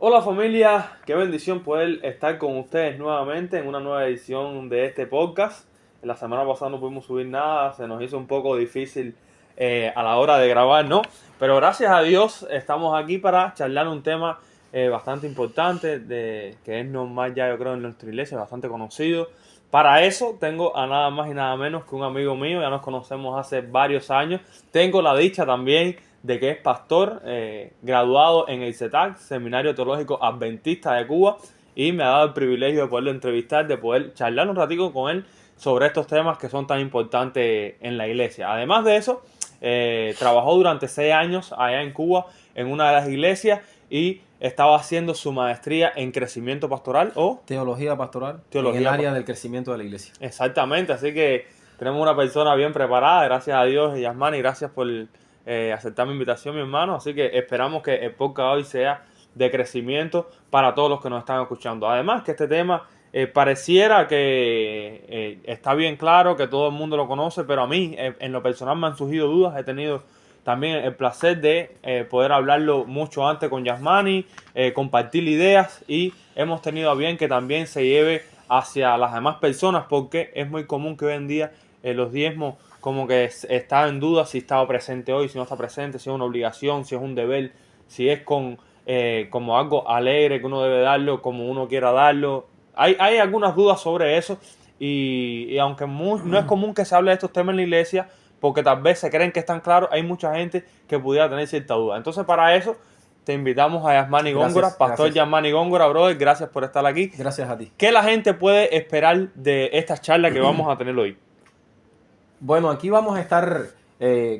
Hola familia, qué bendición poder estar con ustedes nuevamente en una nueva edición de este podcast. La semana pasada no pudimos subir nada, se nos hizo un poco difícil a la hora de grabar, ¿no? Pero gracias a Dios estamos aquí para charlar un tema bastante importante, que es normal ya yo creo en nuestra iglesia, bastante conocido. Para eso tengo a nada más y nada menos que un amigo mío, ya nos conocemos hace varios años. Tengo la dicha también de que es pastor, graduado en el CETAC, Seminario Teológico Adventista de Cuba, y me ha dado el privilegio de poderlo entrevistar, de poder charlar un ratico con él sobre estos temas que son tan importantes en la iglesia. Además de eso, trabajó durante 6 años allá en Cuba en una de las iglesias y estaba haciendo su maestría en crecimiento pastoral o Teología pastoral en el teología. área del crecimiento de la iglesia. Exactamente, así que tenemos una persona bien preparada, gracias a Dios, Yasmani, gracias por aceptar mi invitación, mi hermano. Así que esperamos que el podcast hoy sea de crecimiento para todos los que nos están escuchando. Además, que este tema pareciera que está bien claro, que todo el mundo lo conoce, pero a mí, en lo personal, me han surgido dudas. He tenido también el placer de poder hablarlo mucho antes con Yasmani, compartir ideas, y hemos tenido a bien que también se lleve hacia las demás personas, porque es muy común que hoy en día los diezmos como que está en duda si estaba presente hoy, si no está presente, si es una obligación, si es un deber, si es como algo alegre que uno debe darlo, como uno quiera darlo. Hay algunas dudas sobre eso, y aunque no es común que se hable de estos temas en la iglesia, porque tal vez se creen que están claros, hay mucha gente que pudiera tener cierta duda. Entonces, para eso te invitamos a Yasmani Góngora, pastor Yasmani Góngora, brother, gracias por estar aquí. Gracias a ti. ¿Qué la gente puede esperar de esta charla que vamos a tener hoy? Bueno, aquí vamos a estar,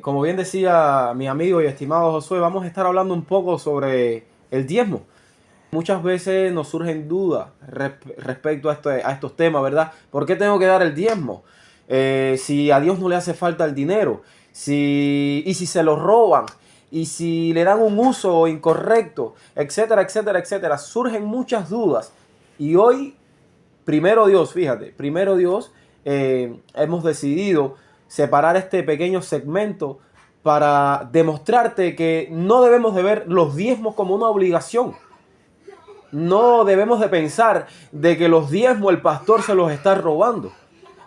como bien decía mi amigo y estimado Josué, vamos a estar hablando un poco sobre el diezmo. Muchas veces nos surgen dudas respecto a estos temas, ¿verdad? ¿Por qué tengo que dar el diezmo? Si a Dios no le hace falta el dinero, y si se lo roban, y si le dan un uso incorrecto, etcétera, etcétera, etcétera. Surgen muchas dudas. Y hoy, primero Dios, hemos decidido separar este pequeño segmento para demostrarte que no debemos de ver los diezmos como una obligación. No debemos de pensar de que los diezmos el pastor se los está robando,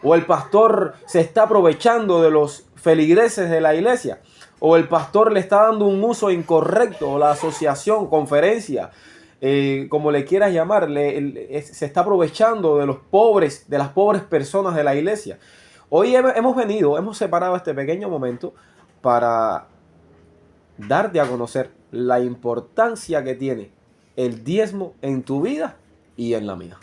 o el pastor se está aprovechando de los feligreses de la iglesia, o el pastor le está dando un uso incorrecto, o la asociación, conferencia, como le quieras llamar, se está aprovechando de los pobres, de las pobres personas de la iglesia. Hoy hemos separado este pequeño momento para darte a conocer la importancia que tiene el diezmo en tu vida y en la mía.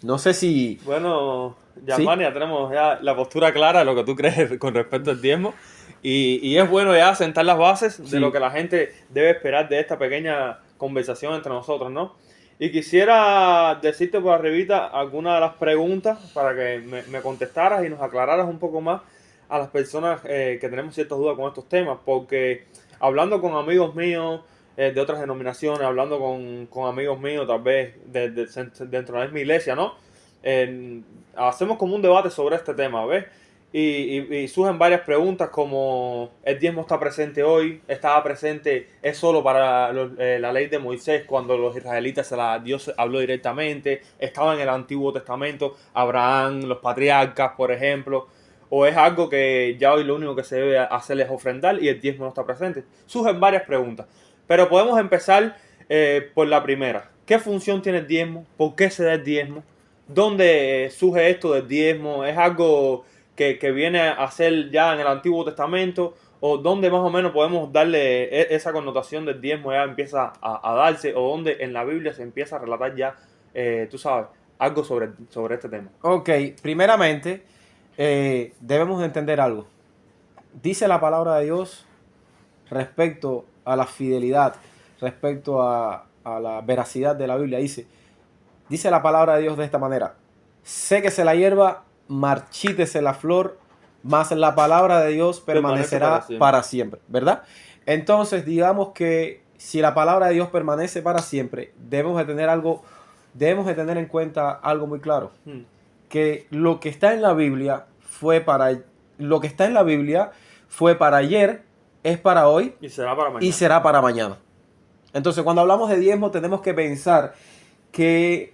No sé si... Bueno, ¿Sí? Yasmani, ya tenemos ya la postura clara de lo que tú crees con respecto al diezmo. Y es bueno ya sentar las bases de Sí. lo que la gente debe esperar de esta pequeña conversación entre nosotros, ¿no? Y quisiera decirte por arribita algunas de las preguntas para que me contestaras y nos aclararas un poco más a las personas que tenemos ciertas dudas con estos temas, porque hablando con amigos míos de otras denominaciones, hablando con amigos míos tal vez dentro de la misma iglesia, ¿no? Hacemos como un debate sobre este tema, ¿ves? Y surgen varias preguntas como: ¿el diezmo está presente hoy? ¿Estaba presente? ¿Es solo para la ley de Moisés cuando los israelitas Dios habló directamente? ¿Estaba en el Antiguo Testamento? ¿Abraham, los patriarcas, por ejemplo? ¿O es algo que ya hoy lo único que se debe hacer es ofrendar y el diezmo no está presente? Surgen varias preguntas, pero podemos empezar por la primera. ¿Qué función tiene el diezmo? ¿Por qué se da el diezmo? ¿Dónde surge esto del diezmo? ¿Es algo que viene a ser ya en el Antiguo Testamento? ¿O dónde más o menos podemos darle esa connotación del diezmo ya empieza a darse? ¿O dónde en la Biblia se empieza a relatar ya, tú sabes, algo sobre este tema? Ok, primeramente debemos de entender algo. Dice la palabra de Dios respecto a la fidelidad, respecto a la veracidad de la Biblia. Dice la palabra de Dios de esta manera: séquese la hierba, marchítese la flor, mas la palabra de Dios permanecerá para siempre, ¿verdad? Entonces, digamos que si la palabra de Dios permanece para siempre, debemos de tener en cuenta algo muy claro, que lo que está en la Biblia fue para ayer, es para hoy Y será para mañana. y será para mañana. Entonces, cuando hablamos de diezmo, tenemos que pensar que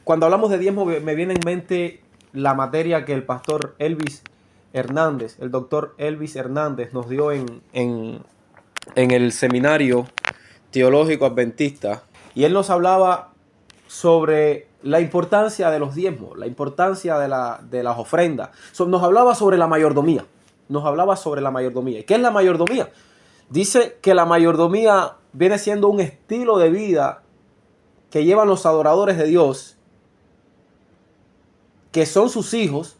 cuando hablamos de diezmo me viene en mente la materia que el pastor Elvis Hernández, el doctor Elvis Hernández nos dio en el seminario teológico adventista. Y él nos hablaba sobre la importancia de los diezmos, la importancia de las ofrendas. Nos hablaba sobre la mayordomía. Nos hablaba sobre la mayordomía. ¿Y qué es la mayordomía? Dice que la mayordomía viene siendo un estilo de vida que llevan los adoradores de Dios, que son sus hijos,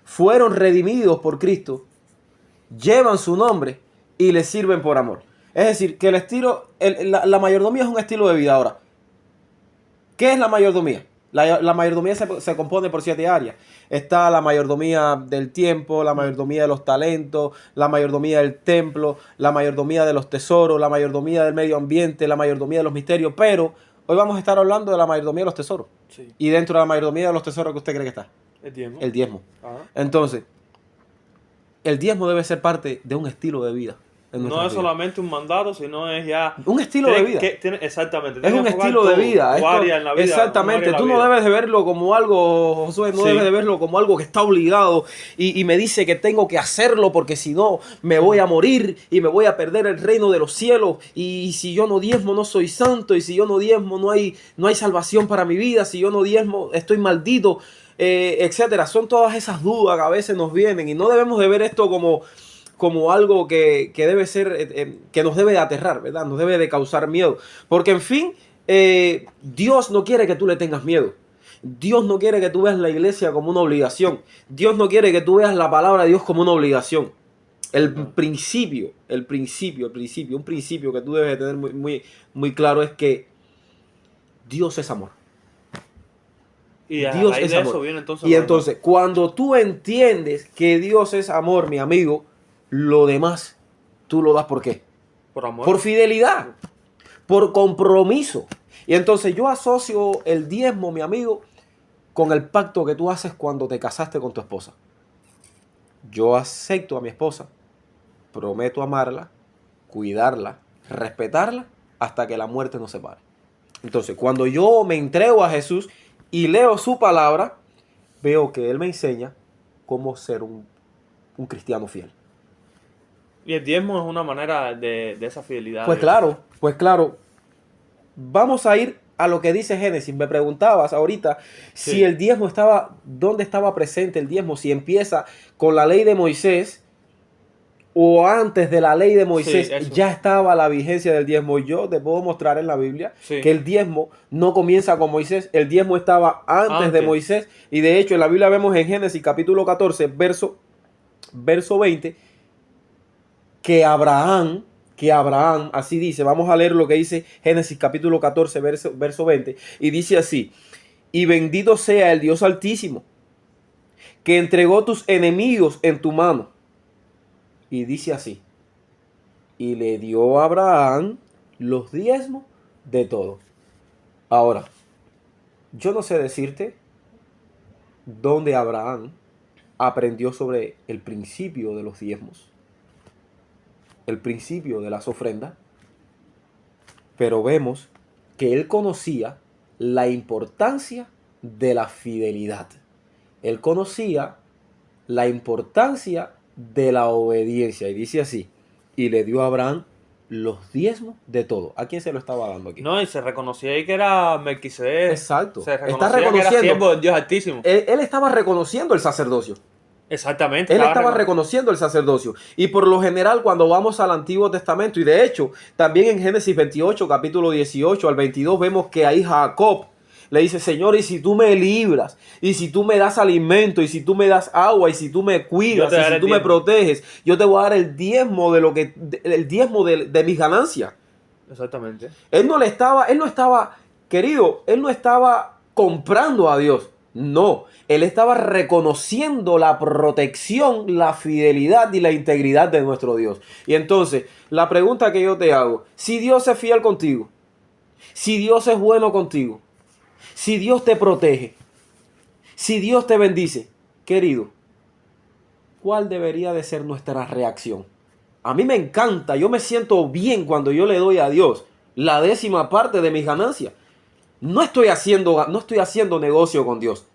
fueron redimidos por Cristo, llevan su nombre y le sirven por amor. Es decir, que la mayordomía es un estilo de vida. Ahora, ¿qué es la mayordomía? La mayordomía se compone por 7 áreas. Está la mayordomía del tiempo, la mayordomía de los talentos, la mayordomía del templo, la mayordomía de los tesoros, la mayordomía del medio ambiente, la mayordomía de los misterios. Pero hoy vamos a estar hablando de la mayordomía de los tesoros. Sí. Y dentro de la mayordomía de los tesoros, ¿qué usted cree que está? El diezmo. El diezmo. Ajá. Entonces, el diezmo debe ser parte de un estilo de vida. No es solamente un mandato, sino es ya... un estilo de vida. Exactamente. Es un estilo de vida. En la vida. Exactamente. Tú no debes de verlo como algo, Josué, no debes de verlo como algo que está obligado y me dice que tengo que hacerlo porque si no me voy a morir y me voy a perder el reino de los cielos. Y si yo no diezmo no soy santo, y si yo no diezmo no hay salvación para mi vida, si yo no diezmo estoy maldito, etcétera. Son todas esas dudas que a veces nos vienen y no debemos de ver esto como algo que debe ser, que nos debe de aterrar, ¿verdad? Nos debe de causar miedo. Porque, en fin, Dios no quiere que tú le tengas miedo. Dios no quiere que tú veas la iglesia como una obligación. Dios no quiere que tú veas la palabra de Dios como una obligación. Un principio que tú debes de tener muy, muy, muy claro es que Dios es amor. Y a Dios raíz es de amor. eso viene entonces... Y entonces, cuando tú entiendes que Dios es amor, mi amigo, lo demás tú lo das ¿por qué? Por amor. Por fidelidad, por compromiso. Y entonces yo asocio el diezmo, mi amigo, con el pacto que tú haces cuando te casaste con tu esposa. Yo acepto a mi esposa, prometo amarla, cuidarla, respetarla hasta que la muerte nos separe. Entonces, cuando yo me entrego a Jesús y leo su palabra, veo que Él me enseña cómo ser un cristiano fiel. Y el diezmo es una manera de esa fidelidad. Pues claro. Vamos a ir a lo que dice Génesis. Me preguntabas ahorita si el diezmo ¿dónde estaba presente el diezmo? Si empieza con la ley de Moisés o antes de la ley de Moisés ya estaba la vigencia del diezmo. Yo te puedo mostrar en la Biblia que el diezmo no comienza con Moisés. El diezmo estaba antes de Moisés. Y de hecho en la Biblia vemos en Génesis capítulo 14, verso 20, que Abraham, así dice, vamos a leer lo que dice Génesis capítulo 14, verso 20, y dice así: y bendito sea el Dios Altísimo, que entregó tus enemigos en tu mano. Y dice así: y le dio a Abraham los diezmos de todo. Ahora, yo no sé decirte dónde Abraham aprendió sobre el principio de los diezmos, el principio de las ofrendas, pero vemos que él conocía la importancia de la fidelidad. Él conocía la importancia de la obediencia. Y dice así: y le dio a Abraham los diezmos de todo. ¿A quién se lo estaba dando aquí? No, y se reconocía ahí que era Melquisedec. Exacto. Se reconocía que era siervo del Dios Altísimo. Él estaba reconociendo el sacerdocio. Exactamente. Él estaba reconociendo el sacerdocio. Y por lo general, cuando vamos al Antiguo Testamento, y de hecho, también en Génesis 28, capítulo 18 al 22, vemos que ahí Jacob le dice: Señor, y si tú me libras, y si tú me das alimento, y si tú me das agua, y si tú me cuidas, y si tú me proteges, yo te voy a dar el diezmo de mis ganancias. Exactamente. Él no estaba comprando a Dios. No, él estaba reconociendo la protección, la fidelidad y la integridad de nuestro Dios. Y entonces, la pregunta que yo te hago: si Dios es fiel contigo, si Dios es bueno contigo, si Dios te protege, si Dios te bendice, querido, ¿cuál debería de ser nuestra reacción? A mí me encanta, yo me siento bien cuando yo le doy a Dios la 10ª parte de mis ganancias. No estoy haciendo negocio con Dios.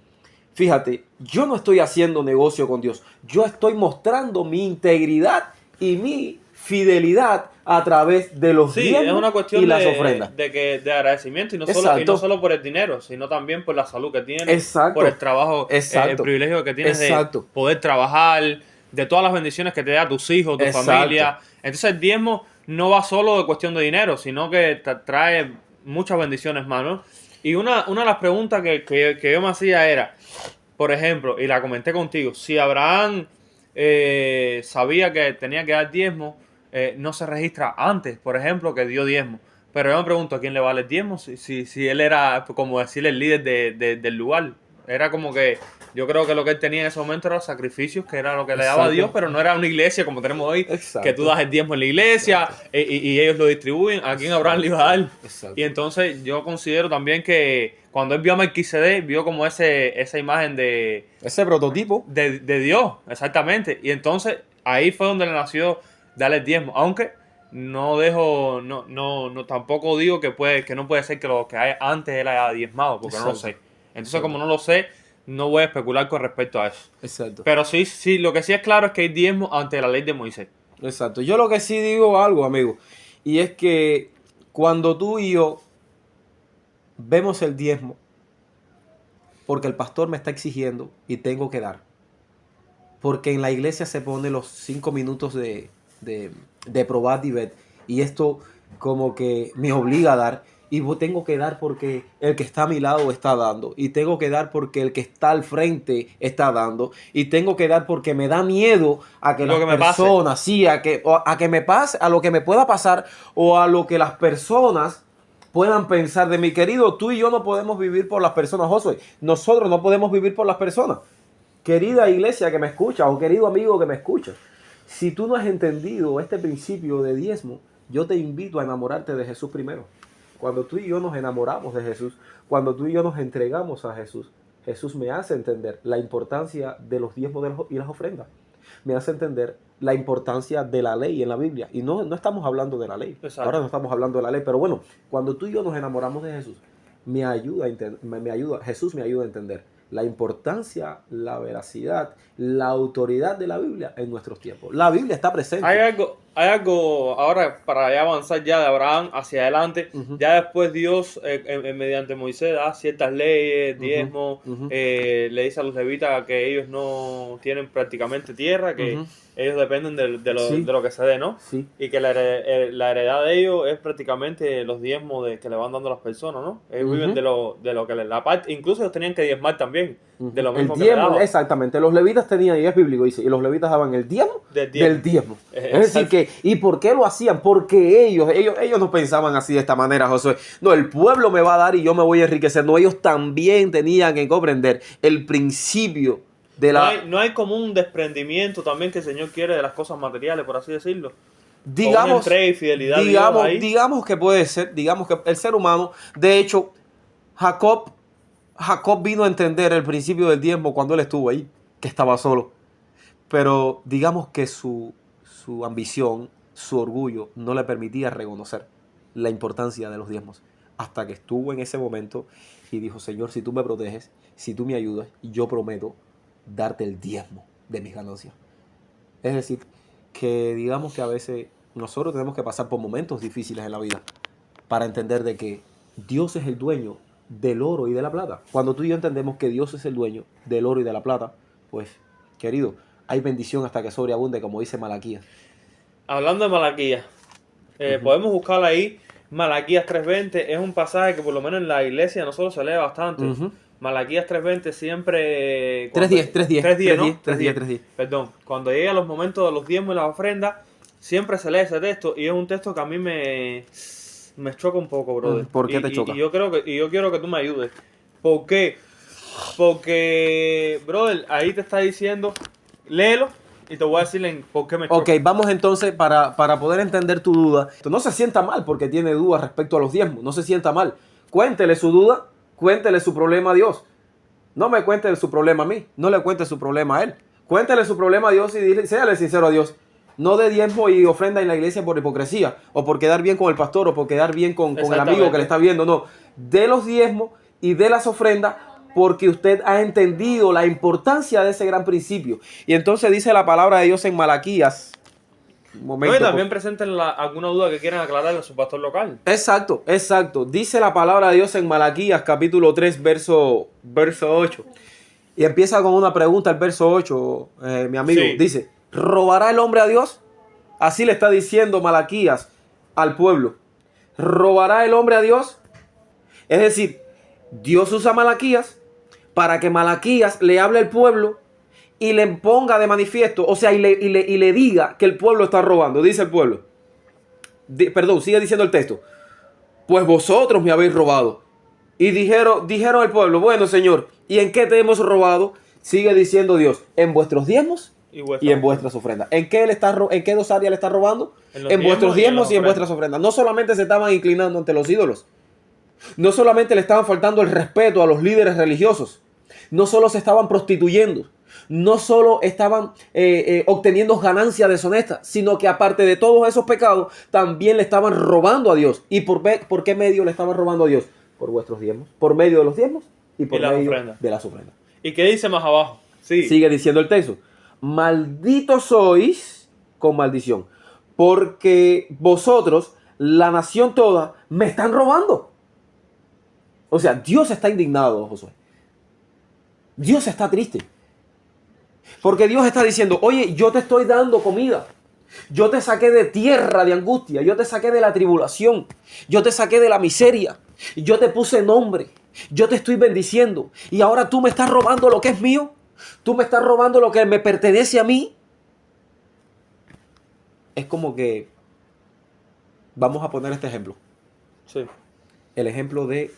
Fíjate, yo no estoy haciendo negocio con Dios. Yo estoy mostrando mi integridad y mi fidelidad a través de los diezmos es una cuestión y las ofrendas. de agradecimiento y no solo por el dinero, sino también por la salud que tienes, Exacto. por el trabajo, el Exacto. privilegio que tienes Exacto. de poder trabajar, de todas las bendiciones que te da tus hijos, tu Exacto. familia. Entonces el diezmo no va solo de cuestión de dinero, sino que trae muchas bendiciones más, ¿no? Y una de las preguntas que yo me hacía era, por ejemplo, y la comenté contigo, si Abraham sabía que tenía que dar diezmo, no se registra antes, por ejemplo, que dio diezmo. Pero yo me pregunto, ¿a quién le vale el diezmo? Si él era, como decirle, el líder del lugar. Era como que, yo creo que lo que él tenía en ese momento era sacrificios, que era lo que le daba a Dios, pero no era una iglesia como tenemos hoy, Exacto. que tú das el diezmo en la iglesia y ellos lo distribuyen. ¿A quién Abraham le iba a dar? Exacto. Y entonces yo considero también que cuando él vio a Melquisedec, vio como esa imagen de... Ese prototipo. De Dios, exactamente. Y entonces ahí fue donde le nació darle el diezmo. Aunque no tampoco digo que no puede ser que lo que hay antes él haya diezmado, porque Exacto. no lo sé. Entonces, como no lo sé, no voy a especular con respecto a eso. Exacto. Pero sí, lo que sí es claro es que hay diezmo ante la ley de Moisés. Exacto. Yo lo que sí digo algo, amigo, y es que cuando tú y yo vemos el diezmo, porque el pastor me está exigiendo y tengo que dar, porque en la iglesia se pone los 5 minutos de probar y ver, y esto como que me obliga a dar, y tengo que dar porque el que está a mi lado está dando, y tengo que dar porque el que está al frente está dando, y tengo que dar porque me da miedo a que las personas, sí, a que me pase, a lo que me pueda pasar, o a lo que las personas puedan pensar de mí. Querido, tú y yo no podemos vivir por las personas, Josué. Nosotros no podemos vivir por las personas. Querida iglesia que me escucha, o querido amigo que me escucha, si tú no has entendido este principio de diezmo, yo te invito a enamorarte de Jesús primero. Cuando tú y yo nos enamoramos de Jesús, cuando tú y yo nos entregamos a Jesús, Jesús me hace entender la importancia de los diezmos y las ofrendas. Me hace entender la importancia de la ley en la Biblia. Y no estamos hablando de la ley. Exacto. Ahora no estamos hablando de la ley. Pero bueno, cuando tú y yo nos enamoramos de Jesús, Jesús me ayuda a entender la importancia, la veracidad, la autoridad de la Biblia en nuestros tiempos. La Biblia está presente. Hay algo ahora para ya avanzar ya de Abraham hacia adelante. Ya después Dios, mediante Moisés, da ciertas leyes, diezmos, le dice a los levitas que ellos no tienen prácticamente tierra, que ellos dependen de lo que se dé, ¿no? Sí. Y que la heredad de ellos es prácticamente los diezmos que le van dando las personas, ¿no? Ellos viven de lo que les da parte. Incluso ellos tenían que diezmar también, de lo mismo el diezmo, que le daban. Exactamente. Los levitas tenían, y es bíblico, dice, y los levitas daban el diezmo del diezmo. Es decir que, ¿y por qué lo hacían? Porque ellos no pensaban así de esta manera, Josué. No, el pueblo me va a dar y yo me voy a enriquecer. No, ellos también tenían que comprender el principio de la... No hay como un desprendimiento también que el Señor quiere de las cosas materiales, por así decirlo. Digamos, y fidelidad digamos que puede ser, digamos que el ser humano, de hecho, Jacob vino a entender el principio del diezmo cuando él estuvo ahí, que estaba solo. Pero digamos que su ambición, su orgullo, no le permitía reconocer la importancia de los diezmos. Hasta que estuvo en ese momento y dijo, Señor, si tú me proteges, si tú me ayudas, yo prometo darte el diezmo de mis ganancias. Es decir, que digamos que a veces nosotros tenemos que pasar por momentos difíciles en la vida para entender de que Dios es el dueño del oro y de la plata. Cuando tú y yo entendemos que Dios es el dueño del oro y de la plata, pues, querido, hay bendición hasta que sobreabunde, como dice Malaquías. Hablando de Malaquías, podemos buscar ahí Malaquías 3:20. Es un pasaje que por lo menos en la iglesia nosotros se lee bastante. Malaquías 3:20 siempre... 3:10. Perdón, cuando llega los momentos de los diezmos y las ofrendas, siempre se lee ese texto, y es un texto que a mí me choca un poco, brother. ¿Por qué te choca? Y yo quiero que tú me ayudes. ¿Por qué? Porque, brother, ahí te está diciendo, léelo y te voy a decir por qué me choca. Ok, vamos entonces para poder entender tu duda. No se sienta mal porque tiene dudas respecto a los diezmos, no se sienta mal. Cuéntele su duda, cuéntele su problema a Dios. No me cuente su problema a mí, no le cuente su problema a él. Cuéntele su problema a Dios y séale sincero a Dios. No de diezmo y ofrenda en la iglesia por hipocresía, o por quedar bien con el pastor, o por quedar bien con el amigo que le está viendo. No, de los diezmos y de las ofrendas, porque usted ha entendido la importancia de ese gran principio. Y entonces dice la palabra de Dios en Malaquías. Un momento, no, y también presenten alguna duda que quieran aclararle a su pastor local. Exacto, exacto. Dice la palabra de Dios en Malaquías, capítulo 3, verso 8. Y empieza con una pregunta el verso 8, mi amigo. Sí. Dice, ¿robará el hombre a Dios? Así le está diciendo Malaquías al pueblo. ¿Robará el hombre a Dios? Es decir, Dios usa a Malaquías para que Malaquías le hable al pueblo y le ponga de manifiesto, o sea, y le diga que el pueblo está robando. Dice el pueblo. Perdón, sigue diciendo el texto. Pues vosotros me habéis robado. Y dijeron al pueblo, bueno, Señor, ¿y en qué te hemos robado? Sigue diciendo Dios, en vuestros diezmos y en vuestras ofrendas. ¿En qué dos áreas le está robando? En vuestros diezmos y en vuestras ofrendas. No solamente se estaban inclinando ante los ídolos. No solamente le estaban faltando el respeto a los líderes religiosos. No solo se estaban prostituyendo. No solo estaban obteniendo ganancias deshonestas, sino que aparte de todos esos pecados, también le estaban robando a Dios. ¿Y por qué medio le estaban robando a Dios? Por vuestros diezmos, por medio de los diezmos y por medio de las ofrendas. ¿Y qué dice más abajo? Sí. Sigue diciendo el texto. Malditos sois con maldición, porque vosotros, la nación toda, me están robando. O sea, Dios está indignado, Josué. Dios está triste. Porque Dios está diciendo, oye, yo te estoy dando comida. Yo te saqué de tierra de angustia. Yo te saqué de la tribulación. Yo te saqué de la miseria. Yo te puse nombre. Yo te estoy bendiciendo. Y ahora tú me estás robando lo que es mío. Tú me estás robando lo que me pertenece a mí. Es como que... Vamos a poner este ejemplo. Sí. El ejemplo de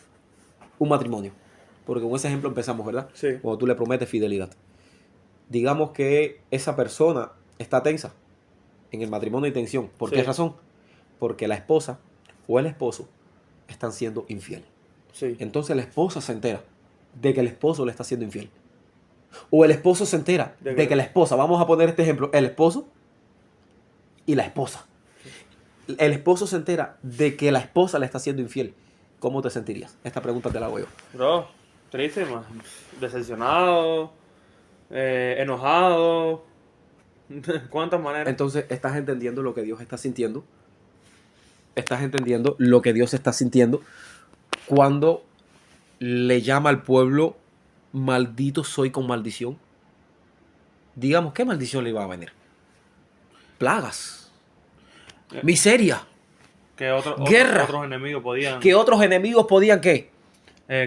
un matrimonio. Porque con ese ejemplo empezamos, ¿verdad? Sí. Cuando tú le prometes fidelidad. Digamos que esa persona está tensa en el matrimonio de tensión. ¿Por qué razón? Porque la esposa o el esposo están siendo infiel. Sí. Entonces la esposa se entera de que el esposo le está siendo infiel. O el esposo se entera de que la esposa, vamos a poner este ejemplo, el esposo y la esposa. El esposo se entera de que la esposa le está siendo infiel. ¿Cómo te sentirías? Esta pregunta te la hago yo. Bro, triste, man. Decepcionado, enojado. ¿Cuántas maneras? Entonces, ¿estás entendiendo lo que Dios está sintiendo? ¿Estás entendiendo lo que Dios está sintiendo cuando le llama al pueblo maldito soy con maldición? Digamos, ¿qué maldición le iba a venir? Plagas, miseria, que guerra, otros enemigos podían... que otros enemigos podían ¿qué?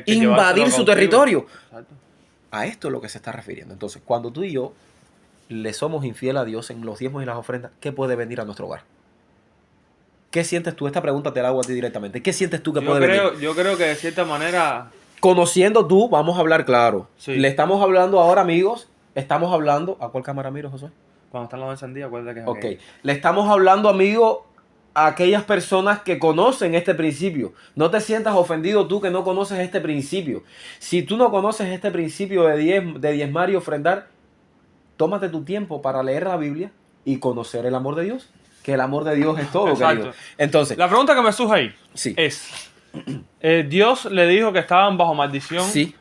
Invadir su territorio. Exacto. A esto es lo que se está refiriendo. Entonces, cuando tú y yo le somos infiel a Dios en los diezmos y las ofrendas, ¿qué puede venir a nuestro hogar? ¿Qué sientes tú? Esta pregunta te la hago a ti directamente. ¿Qué sientes tú que puede venir? Yo creo que de cierta manera... Conociendo tú, vamos a hablar claro. Sí. Le estamos hablando ahora, amigos. Estamos hablando... ¿A cuál cámara miro, José? Cuando están los encendidos, acuérdate que es Ok. aquello. Le estamos hablando, amigo, a aquellas personas que conocen este principio. No te sientas ofendido tú que no conoces este principio. Si tú no conoces este principio de diezmar y ofrendar, tómate tu tiempo para leer la Biblia y conocer el amor de Dios. Que el amor de Dios es todo, Exacto. querido. Entonces, La pregunta que me surge ahí sí. es... Dios le dijo que estaban bajo maldición Sí.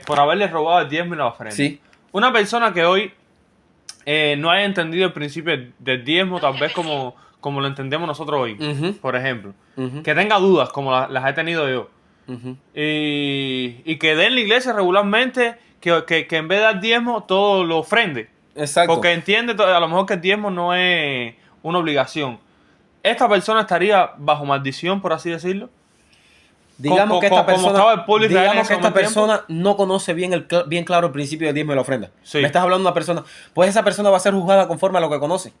por haberles robado el diezmo y la ofrenda. Sí. Una persona que hoy no haya entendido el principio del diezmo, tal vez como lo entendemos nosotros hoy, por ejemplo, que tenga dudas como las he tenido yo, y que dé en la iglesia regularmente que en vez de dar diezmo todo lo ofrende. Exacto. Porque entiende a lo mejor que el diezmo no es una obligación. ¿Esta persona estaría bajo maldición, por así decirlo? Digamos que esta persona, persona no conoce bien claro el principio del diezmo y la ofrenda. Sí. Me estás hablando de una persona. Pues esa persona va a ser juzgada conforme a lo que conoce.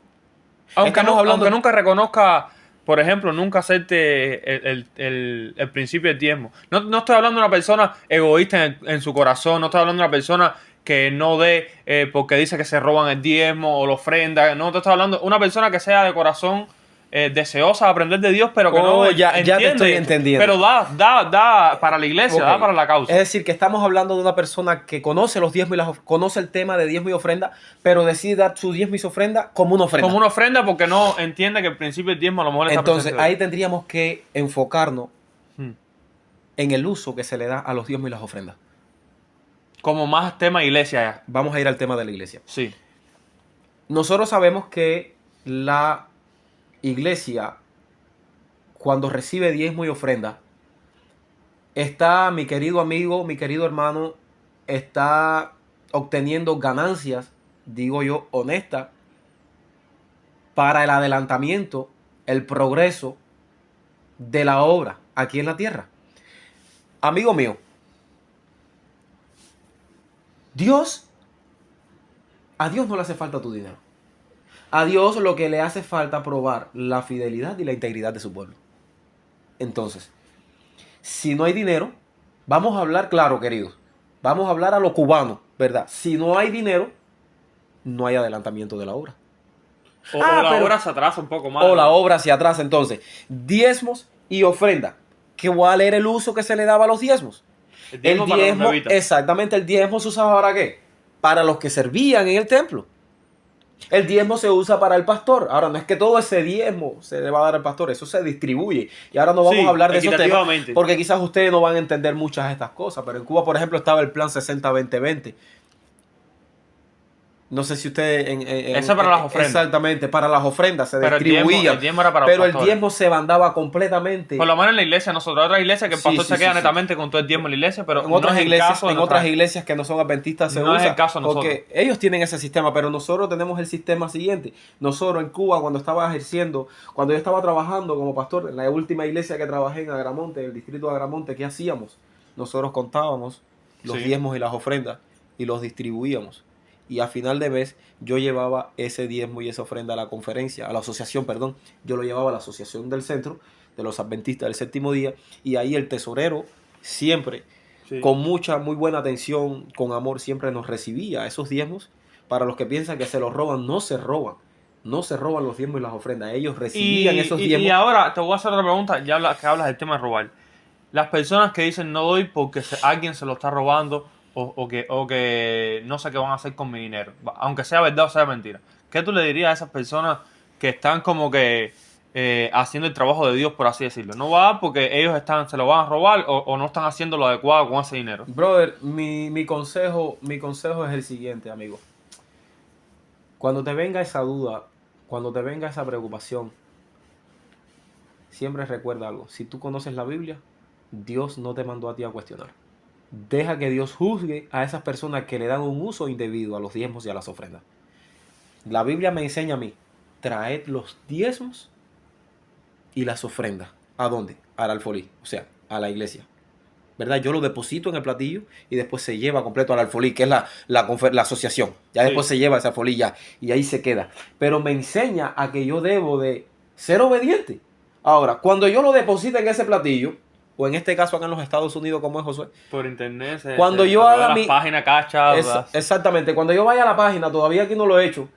Aunque nunca reconozca, por ejemplo, nunca acepte el principio del diezmo. No estoy hablando de una persona egoísta en su corazón. No estoy hablando de una persona que no dé porque dice que se roban el diezmo o la ofrenda. No te estoy hablando de una persona que sea de corazón deseosa de aprender de Dios, pero que no ya te entiende. estoy entendiendo. Pero da para la iglesia, Ok. da para la causa. Es decir, que estamos hablando de una persona que conoce los diezmos conoce el tema de diezmo y ofrenda, pero decide dar su diezmo y su ofrenda como una ofrenda. Como una ofrenda porque no entiende que el principio del diezmo a lo mejor está Entonces, presente. ahí tendríamos que enfocarnos Hmm. en el uso que se le da a los diezmos y las ofrendas. Como más tema iglesia ya. Vamos a ir al tema de la iglesia. Sí. Nosotros sabemos que la iglesia, cuando recibe diezmo y ofrenda, está, mi querido amigo, mi querido hermano, está obteniendo ganancias, digo yo, honestas, para el adelantamiento, el progreso de la obra aquí en la tierra. Amigo mío, a Dios no le hace falta tu dinero. A Dios lo que le hace falta es probar la fidelidad y la integridad de su pueblo. Entonces, si no hay dinero, vamos a hablar claro, queridos. Vamos a hablar a lo cubano, ¿verdad? Si no hay dinero, no hay adelantamiento de la obra. O la pero- obra se atrasa un poco más. O la obra hacia atrás. Entonces, diezmos y ofrenda. ¿Cuál era el uso que se le daba a los diezmos? El diezmo para los levitas. Exactamente, el diezmo se usaba para qué? Para los que servían en el templo. El diezmo se usa para el pastor. Ahora, no es que todo ese diezmo se le va a dar al pastor, eso se distribuye. Y ahora no vamos Sí, a hablar de esos temas, equitativamente. porque quizás ustedes no van a entender muchas de estas cosas. Pero en Cuba, por ejemplo, estaba el plan 60-20-20. No sé si ustedes... Ese para las ofrendas. Exactamente, para las ofrendas se Pero distribuía. el diezmo era para pero los el pastores. diezmo se mandaba completamente. Por lo menos en la iglesia, nosotros, otra iglesia que el Sí, pastor sí, se queda sí, netamente con todo el diezmo en la iglesia, pero En otras no es iglesias, el caso de en nuestra- otras iglesias que no son adventistas se No usa. es el caso de nosotros. Porque ellos tienen ese sistema, pero nosotros tenemos el sistema siguiente. Nosotros en Cuba, cuando yo estaba trabajando como pastor, en la última iglesia que trabajé en Agramonte, el distrito de Agramonte, ¿qué hacíamos? Nosotros contábamos los Sí. diezmos y las ofrendas y los distribuíamos. Y a final de mes yo llevaba ese diezmo y esa ofrenda a la conferencia, a la asociación, perdón. Yo lo llevaba a la asociación del centro, de los adventistas del séptimo día, y ahí el tesorero siempre, Sí. con muy buena atención, con amor, siempre nos recibía esos diezmos. Para los que piensan que se los roban, no se roban. No se roban los diezmos y las ofrendas. Ellos recibían esos diezmos. Y ahora te voy a hacer otra pregunta, ya que hablas del tema de robar. Las personas que dicen no doy porque alguien se lo está robando o que no sé qué van a hacer con mi dinero, aunque sea verdad o sea mentira. ¿Qué tú le dirías a esas personas que están como que haciendo el trabajo de Dios, por así decirlo? No va porque ellos se lo van a robar o no están haciendo lo adecuado con ese dinero. Brother, mi consejo es el siguiente, amigo. Cuando te venga esa duda, cuando te venga esa preocupación, siempre recuerda algo. Si tú conoces la Biblia, Dios no te mandó a ti a cuestionar. Deja que Dios juzgue a esas personas que le dan un uso indebido a los diezmos y a las ofrendas. La Biblia me enseña a mí, traed los diezmos y las ofrendas. ¿A dónde? Al alfolí, o sea, a la iglesia. ¿Verdad? Yo lo deposito en el platillo y después se lleva completo al alfolí, que es la asociación. Ya Sí. después se lleva ese alfolí ya, y ahí se queda. Pero me enseña a que yo debo de ser obediente. Ahora, cuando yo lo deposito en ese platillo, o en este caso acá en los Estados Unidos, como es Josué, Por internet. Cuando yo haga las mi- páginas cachas. exactamente, cuando yo vaya a la página, todavía aquí no lo he hecho.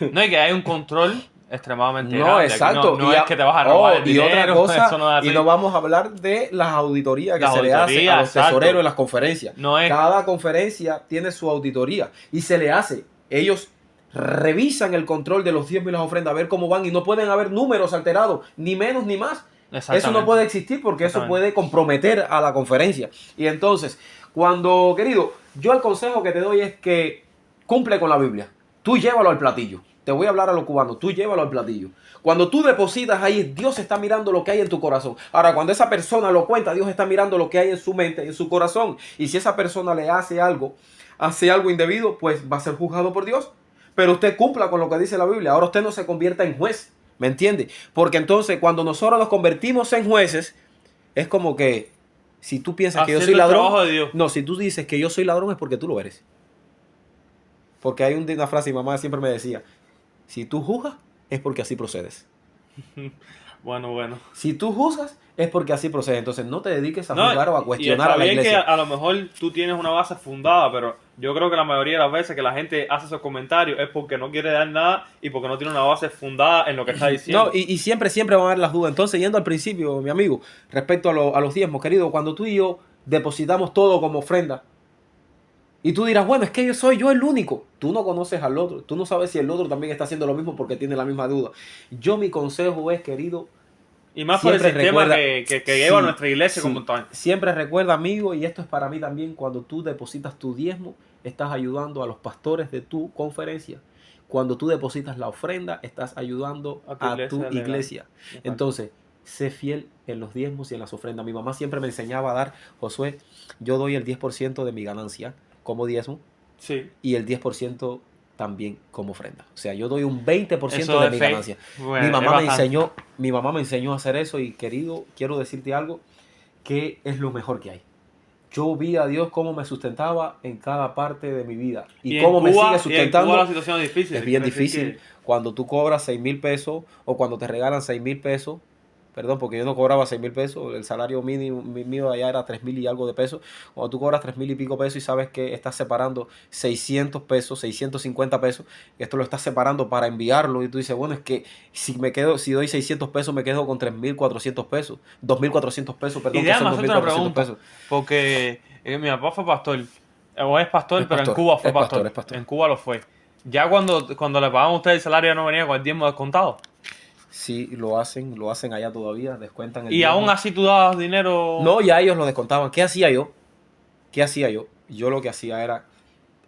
No, y que hay un control extremadamente No, grande. Aquí exacto. No Y es que te vas a robar el y dinero. otra cosa, Eso no es y así. no vamos a hablar de las auditorías que Las se le hace auditorías, a los exacto. tesoreros en las conferencias. No es- Cada conferencia tiene su auditoría y se le hace. Ellos revisan el control de los diezmos y las ofrendas, a ver cómo van, y no pueden haber números alterados, ni menos ni más. Eso Exactamente. no puede existir porque eso Exactamente. puede comprometer a la conferencia. Y entonces, cuando, querido, yo el consejo que te doy es que cumple con la Biblia. Tú llévalo al platillo. Te voy a hablar a los cubanos. Tú llévalo al platillo. Cuando tú depositas ahí, Dios está mirando lo que hay en tu corazón. Ahora, cuando esa persona lo cuenta, Dios está mirando lo que hay en su mente, en su corazón. Y si esa persona le hace algo indebido, pues va a ser juzgado por Dios. Pero usted cumpla con lo que dice la Biblia. Ahora usted no se convierta en juez. ¿Me entiende? Porque entonces cuando nosotros nos convertimos en jueces, es como que si tú piensas que yo soy Haciendo el ladrón, trabajo de Dios. no, si tú dices que yo soy ladrón es porque tú lo eres. Porque hay una frase, mi mamá siempre me decía, si tú juzgas es porque así procedes. Bueno. Si tú juzgas, es porque así procede. Entonces no te dediques a No, juzgar o a y cuestionar está a la bien que iglesia. a lo mejor tú tienes una base fundada, pero yo creo que la mayoría de las veces que la gente hace esos comentarios es porque no quiere dar nada y porque no tiene una base fundada en lo que está diciendo. No, y siempre van a haber las dudas. Entonces, yendo al principio, mi amigo, respecto a los diezmos, querido, cuando tú y yo depositamos todo como ofrenda, y tú dirás, bueno, es que yo soy yo el único. Tú no conoces al otro. Tú no sabes si el otro también está haciendo lo mismo porque tiene la misma duda. Mi consejo es, querido, Y más por el siempre sistema recuerda, que lleva sí, nuestra iglesia sí, como tal. siempre recuerda, amigo, y esto es para mí también, cuando tú depositas tu diezmo, estás ayudando a los pastores de tu conferencia. Cuando tú depositas la ofrenda, estás ayudando a tu legal. iglesia. Entonces, sé fiel en los diezmos y en las ofrendas. Mi mamá siempre me enseñaba a dar, Josué, yo doy el 10% de mi ganancia como diezmo Sí. y el 10% también como ofrenda. O sea, yo doy un 20% Eso de es mi fe. ganancia. Bueno, Mi es mamá bastante. mi mamá me enseñó a hacer eso y, querido, quiero decirte algo que es lo mejor que hay. Yo vi a Dios cómo me sustentaba en cada parte de mi vida y En cómo me sigue Cuba la sustentando. situación es difícil. Es bien Quiere decir difícil cuando tú cobras 6.000 pesos o cuando te regalan 6.000 pesos. Perdón, porque yo no cobraba 6.000 pesos, el salario mínimo mío allá era 3.000 y algo de pesos. Cuando tú cobras 3.000 y pico pesos y sabes que estás separando 600 pesos, 650 pesos, esto lo estás separando para enviarlo y tú dices, bueno, es que si doy 600 pesos me quedo con 3.400 pesos, 2.400 pesos, Y perdón, que déjame son hacerte una 2.400 pregunta, pesos. porque mi papá fue pastor, o es pastor, Es pero en pastor, Cuba fue es pastor, pastor. es pastor. En Cuba lo fue. Ya cuando le pagaban a usted el salario ya no venía con el diezmo descontado. Sí, lo hacen allá todavía, descuentan el Y aún diezmo. así tú dabas dinero. No, ya ellos lo descontaban. ¿Qué hacía yo? ¿Qué hacía yo? Yo lo que hacía era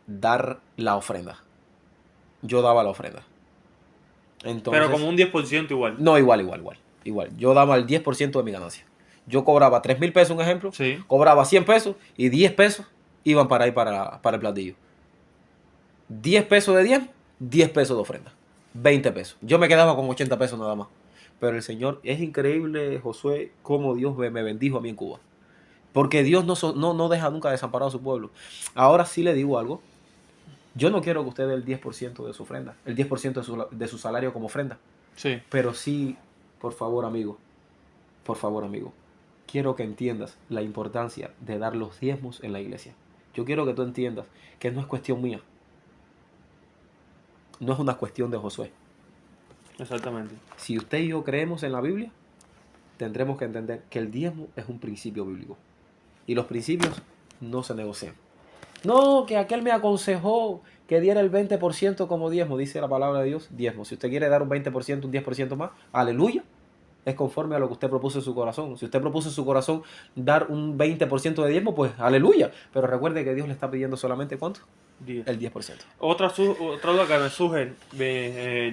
dar la ofrenda. Yo daba la ofrenda. Pero como Entonces, un 10% igual. no, igual. Yo daba el 10% de mi ganancia. Yo cobraba 3.000 pesos, un ejemplo. Sí. Cobraba 100 pesos y 10 pesos iban para ahí para el platillo. 10 pesos de 10 pesos de ofrenda. 20 pesos. Yo me quedaba con 80 pesos nada más. Pero el Señor, es increíble, Josué, cómo Dios me bendijo a mí en Cuba. Porque Dios no deja nunca desamparado a su pueblo. Ahora sí le digo algo. Yo no quiero que usted dé el 10% de su ofrenda, el 10% de su salario como ofrenda. Sí. Pero sí, por favor, amigo, quiero que entiendas la importancia de dar los diezmos en la iglesia. Yo quiero que tú entiendas que no es cuestión mía. No es una cuestión de Josué. Exactamente. Si usted y yo creemos en la Biblia, tendremos que entender que el diezmo es un principio bíblico. Y los principios no se negocian. No, que aquel me aconsejó que diera el 20% como diezmo, dice la palabra de Dios, diezmo. Si usted quiere dar un 20%, un 10% más, aleluya, es conforme a lo que usted propuso en su corazón. Si usted propuso en su corazón dar un 20% de diezmo, pues aleluya. Pero recuerde que Dios le está pidiendo solamente ¿cuánto? 10. El 10%. Otra duda que me surge,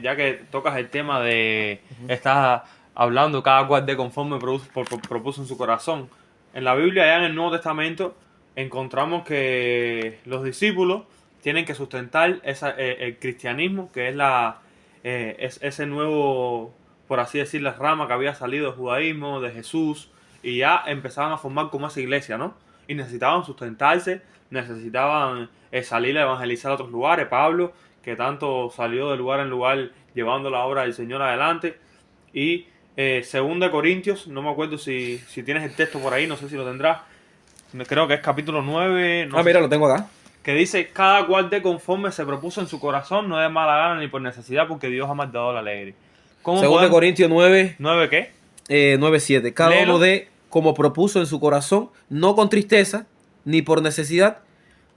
ya que tocas el tema de estás hablando cada cual de conforme propuso en su corazón. En la Biblia, allá en el Nuevo Testamento, encontramos que los discípulos tienen que sustentar el cristianismo, que es ese nuevo, por así decir, la rama que había salido del judaísmo, de Jesús, y ya empezaban a formar como esa iglesia, ¿no? Y necesitaban sustentarse, necesitaban salir a evangelizar a otros lugares. Pablo, que tanto salió de lugar en lugar llevando la obra del Señor adelante. Y 2 Corintios, no me acuerdo si tienes el texto por ahí, no sé si lo tendrás. Creo que es capítulo 9. No sé Mira, lo tengo acá. que dice, cada cual de conforme se propuso en su corazón, no de mala gana ni por necesidad, porque Dios ha mandado la alegre. ¿Cómo 2 podemos? Corintios 9, ¿9 qué? 9:7. Cada Léelo. uno de como propuso en su corazón, no con tristeza, ni por necesidad,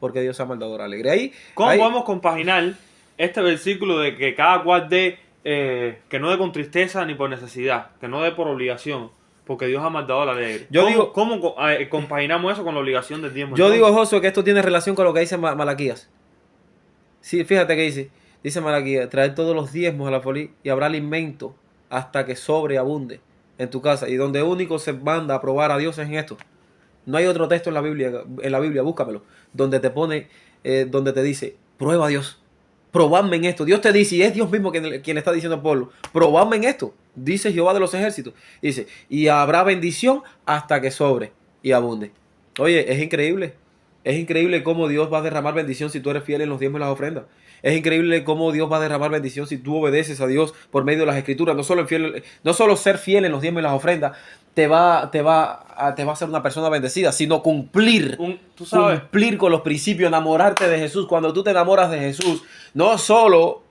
porque Dios ha mandado la alegre. ¿Cómo ahí podemos compaginar este versículo de que cada cual dé, que no dé con tristeza ni por necesidad, que no dé por obligación, porque Dios ha mandado la alegre? ¿Cómo compaginamos eso con la obligación del diezmo? Yo digo, Josué, que esto tiene relación con lo que dice Malaquías. Sí, fíjate que dice Malaquías, traer todos los diezmos a la folía y habrá alimento hasta que sobreabunde en tu casa. Y donde único se manda a probar a Dios es en esto. No hay otro texto en la Biblia, búscamelo, donde te pone, donde te dice, prueba a Dios, probadme en esto. Dios te dice, y es Dios mismo quien está diciendo al pueblo, probadme en esto, dice Jehová de los ejércitos. Dice, y habrá bendición hasta que sobre y abunde. Oye, es increíble. Es increíble cómo Dios va a derramar bendición si tú eres fiel en los diezmos y las ofrendas. Es increíble cómo Dios va a derramar bendición si tú obedeces a Dios por medio de las escrituras. No solo ser fiel en los diezmos y las ofrendas te va a hacer una persona bendecida, sino Tú sabes, cumplir con los principios, enamorarte de Jesús. Cuando tú te enamoras de Jesús, no solo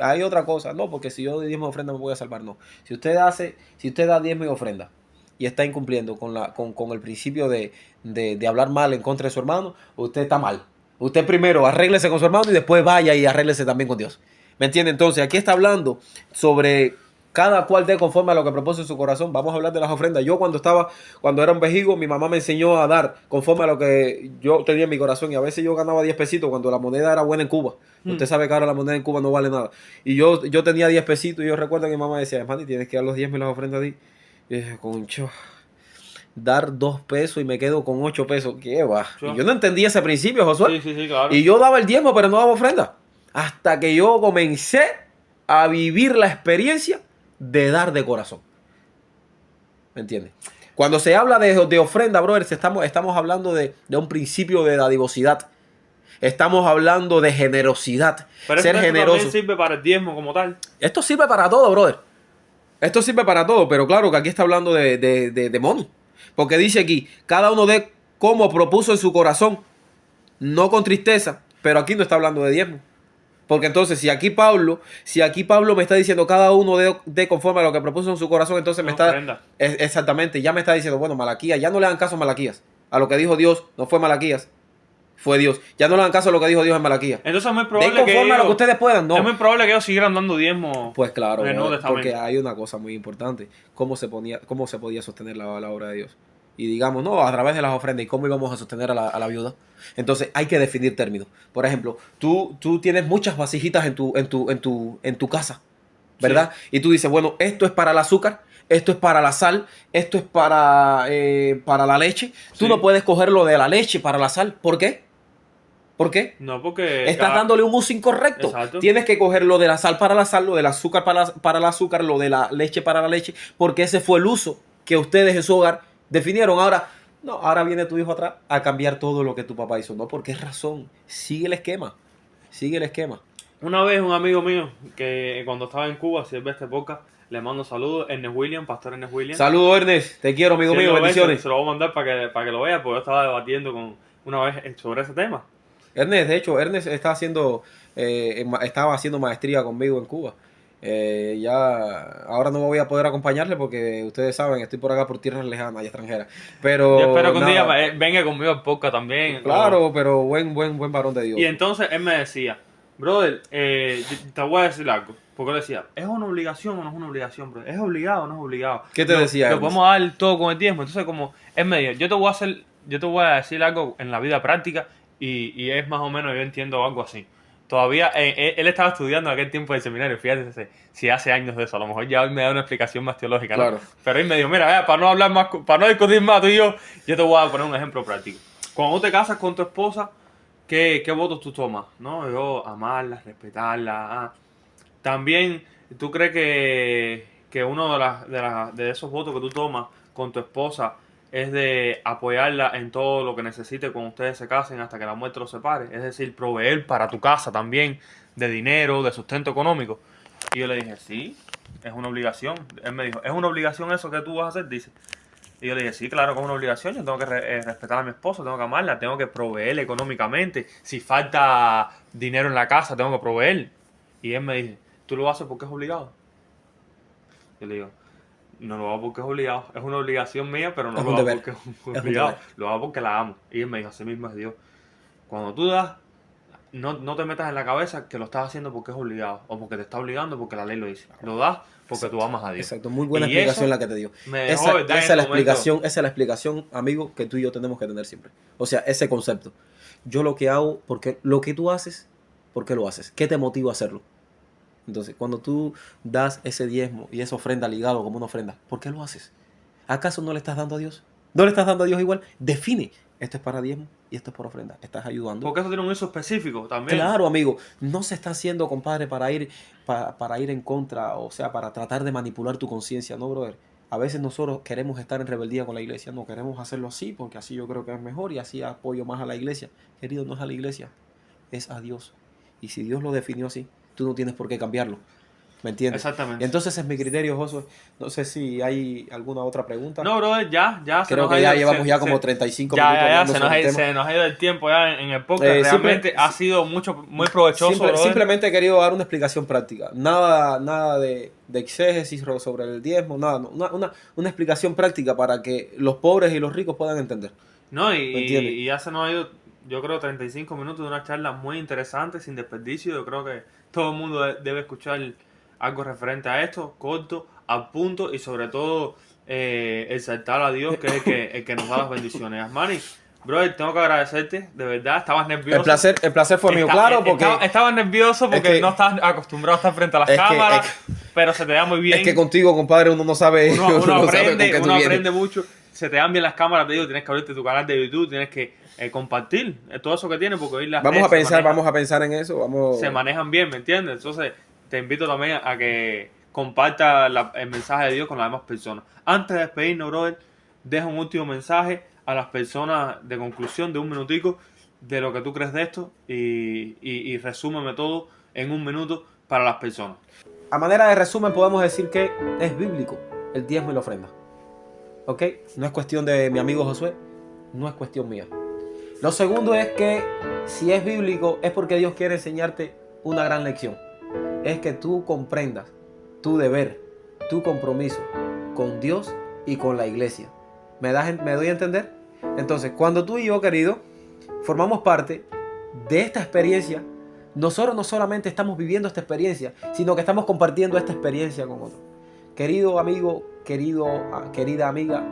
hay otra cosa, no, porque si yo doy diezmo y ofrenda me voy a salvar, no. Si usted da diezmo y ofrenda y está incumpliendo con el principio de hablar mal en contra de su hermano, usted está mal. Usted primero arréglese con su hermano y después vaya y arréglese también con Dios. ¿Me entiende? Entonces, aquí está hablando sobre cada cual dé conforme a lo que propuso en su corazón. Vamos a hablar de las ofrendas. Yo cuando era un vejigo, mi mamá me enseñó a dar conforme a lo que yo tenía en mi corazón. Y a veces yo ganaba 10 pesitos cuando la moneda era buena en Cuba. Usted sabe que ahora la moneda en Cuba no vale nada. Y yo tenía 10 pesitos y yo recuerdo que mi mamá decía, hermano, tienes que dar los 10 y las ofrendas a ti. Y dije, concho, dar 2 pesos y me quedo con 8 pesos. ¿Qué va? Y yo no entendía ese principio, Josué. sí, claro. Y yo daba el diezmo, pero no daba ofrenda. Hasta que yo comencé a vivir la experiencia de dar de corazón. ¿Me entiendes? Cuando se habla de ofrenda, brothers, estamos hablando de un principio de dadivosidad. Estamos hablando de generosidad. Pero ser esto generoso. también sirve para el diezmo como tal. Esto sirve para todo, brother. Esto sirve para todo, pero claro que aquí está hablando de money. Porque dice aquí, cada uno dé como propuso en su corazón, no con tristeza, pero aquí no está hablando de diezmo. Porque entonces, si aquí Pablo me está diciendo cada uno de conforme a lo que propuso en su corazón, entonces me está... Exactamente, ya me está diciendo, bueno, Malaquías, ya no le hagan caso a Malaquías. A lo que dijo Dios, no fue Malaquías, fue Dios. Ya no le hagan caso a lo que dijo Dios en Malaquías. Entonces es muy probable den conforme a lo que ustedes puedan, no. Es muy probable que ellos siguieran dando diezmo. Pues claro, en el Nuevo Testamento. porque hay una cosa muy importante. ¿Cómo se podía sostener la obra de Dios? Y digamos, no, a través de las ofrendas. ¿Y cómo íbamos a sostener a la viuda? Entonces hay que definir términos. Por ejemplo, tú tienes muchas vasijitas en tu casa, ¿verdad? Sí. Y tú dices, bueno, esto es para el azúcar, esto es para la sal, esto es para la leche. Tú no puedes coger lo de la leche para la sal. ¿Por qué? ¿Por qué? No, porque... Estás dándole un uso incorrecto. Exacto. Tienes que coger lo de la sal para la sal, lo del azúcar para el azúcar, lo de la leche para la leche, porque ese fue el uso que ustedes en su hogar definieron. Ahora viene tu hijo atrás a cambiar todo lo que tu papá hizo. No, porque es razón. Sigue el esquema. Una vez un amigo mío, que cuando estaba en Cuba, si él ve este podcast, le mando saludos, Ernest William, pastor Ernest William. Saludos, Ernest. Te quiero, amigo mío. Bendiciones. Se lo voy a mandar para que lo vea, porque yo estaba debatiendo una vez sobre ese tema. Ernest, de hecho, estaba haciendo maestría conmigo en Cuba. Ahora no me voy a poder acompañarle porque ustedes saben, estoy por acá por tierras lejanas y extranjeras. Pero yo espero que un día venga conmigo al podcast también. Claro, pero buen varón de Dios. Y entonces él me decía, brother, te voy a decir algo. Porque él decía, ¿es una obligación o no es una obligación, brother? ¿Es obligado o no es obligado? ¿Qué te decía? Lo podemos dar todo con el diezmo. Entonces, como él me dijo, yo te voy a decir algo en la vida práctica y es más o menos, yo entiendo algo así. Todavía, él estaba estudiando en aquel tiempo del seminario, fíjate si hace años de eso, a lo mejor ya hoy me da una explicación más teológica, ¿no? Claro. Pero él me dijo, mira, para no discutir más tú y yo te voy a poner un ejemplo práctico. Cuando tú te casas con tu esposa, ¿qué votos tú tomas? ¿No? Yo, amarla, respetarla. También, ¿tú crees que uno de esos votos que tú tomas con tu esposa es de apoyarla en todo lo que necesite cuando ustedes se casen hasta que la muerte los separe? Es decir, proveer para tu casa también de dinero, de sustento económico. Y yo le dije, sí, es una obligación. Él me dijo, ¿es una obligación eso que tú vas a hacer? Dice. Y yo le dije, sí, claro que es una obligación. Yo tengo que respetar a mi esposa, tengo que amarla, tengo que proveerle económicamente. Si falta dinero en la casa, tengo que proveer. Y él me dice, ¿tú lo haces porque es obligado? Yo le digo, no lo hago porque es obligado. Es una obligación mía, pero no lo hago porque es obligado. Lo hago porque la amo. Y él me dijo, así mismo es Dios. Cuando tú das, no te metas en la cabeza que lo estás haciendo porque es obligado. O porque te está obligando porque la ley lo dice. Lo das porque tú amas a Dios. Exacto, muy buena explicación la que te dio. Esa es la explicación, amigo, que tú y yo tenemos que tener siempre. O sea, ese concepto. Yo lo que hago, porque lo que tú haces, ¿por qué lo haces? ¿Qué te motiva a hacerlo? Entonces, cuando tú das ese diezmo y esa ofrenda ligado como una ofrenda, ¿por qué lo haces? ¿Acaso no le estás dando a Dios? ¿No le estás dando a Dios igual? Define, esto es para diezmo y esto es por ofrenda. Estás ayudando. Porque eso tiene un uso específico también. Claro, amigo. No se está haciendo, compadre, para ir en contra, o sea, para tratar de manipular tu conciencia, ¿no, brother? A veces nosotros queremos estar en rebeldía con la iglesia, no queremos hacerlo así porque así yo creo que es mejor y así apoyo más a la iglesia. Querido, no es a la iglesia, es a Dios. Y si Dios lo definió así, tú no tienes por qué cambiarlo. ¿Me entiendes? Exactamente. Y entonces es mi criterio, Josué. No sé si hay alguna otra pregunta. No, brother, ya. Creo que ya llevamos ya como 35 minutos. Ya, se nos ha ido el tiempo ya en el podcast. Realmente ha sido muy provechoso. Simplemente he querido dar una explicación práctica. Nada de exégesis sobre el diezmo, nada. Una explicación práctica para que los pobres y los ricos puedan entender. No, y ya se nos ha ido, yo creo, 35 minutos de una charla muy interesante, sin desperdicio. Yo creo que todo el mundo debe escuchar algo referente a esto, corto, al punto y sobre todo exaltar a Dios, que es el que nos da las bendiciones. Asmani, brother, tengo que agradecerte, de verdad, estabas nervioso. El placer fue mío, claro, porque... Estabas nervioso porque no estás acostumbrado a estar frente a las cámaras, pero se te da muy bien. Es que contigo, compadre, uno no sabe... Uno aprende mucho, se te dan bien las cámaras, te digo, tienes que abrirte tu canal de YouTube, tienes que compartir todo eso que tienes, porque hoy las vamos a pensar en eso, se manejan bien, ¿me entiendes? Entonces te invito también a que comparta el mensaje de Dios con las demás personas. Antes de despedirnos, brother, deja un último mensaje a las personas de conclusión de un minutico de lo que tú crees de esto y resúmeme todo en un minuto para las personas. A manera de resumen podemos decir que es bíblico el diezmo y la ofrenda. ¿Ok? No es cuestión de mi amigo Josué, no es cuestión mía. Lo segundo es que si es bíblico es porque Dios quiere enseñarte una gran lección. Es que tú comprendas tu deber, tu compromiso con Dios y con la iglesia. ¿Me doy a entender? Entonces, cuando tú y yo, querido, formamos parte de esta experiencia, nosotros no solamente estamos viviendo esta experiencia, sino que estamos compartiendo esta experiencia con otros. Querido amigo, querida amiga,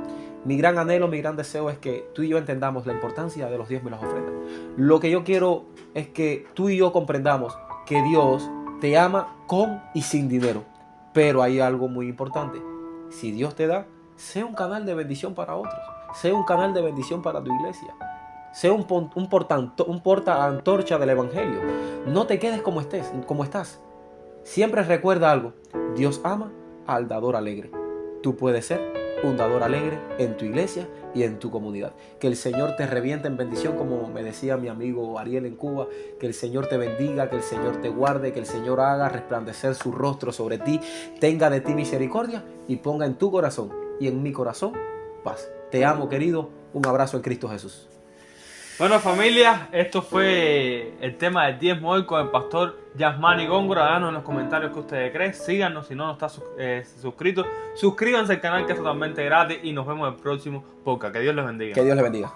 mi gran anhelo, mi gran deseo es que tú y yo entendamos la importancia de los diezmos y las ofrendas. Lo que yo quiero es que tú y yo comprendamos que Dios te ama con y sin dinero. Pero hay algo muy importante. Si Dios te da, sea un canal de bendición para otros. Sea un canal de bendición para tu iglesia. Sea un porta-antorcha del evangelio. No te quedes como estás. Siempre recuerda algo. Dios ama al dador alegre. Tú puedes ser un dador alegre en tu iglesia y en tu comunidad. Que el Señor te reviente en bendición, como me decía mi amigo Ariel en Cuba. Que el Señor te bendiga, que el Señor te guarde, que el Señor haga resplandecer su rostro sobre ti, tenga de ti misericordia y ponga en tu corazón y en mi corazón paz. Te amo, querido. Un abrazo en Cristo Jesús. Bueno, familia, esto fue el tema del diezmo hoy con el pastor Yasmani Góngora. Déjanos en los comentarios qué ustedes creen. Síganos si no están suscritos. Suscríbanse al canal, que es totalmente gratis. Y nos vemos en el próximo podcast. Que Dios les bendiga. Que Dios les bendiga.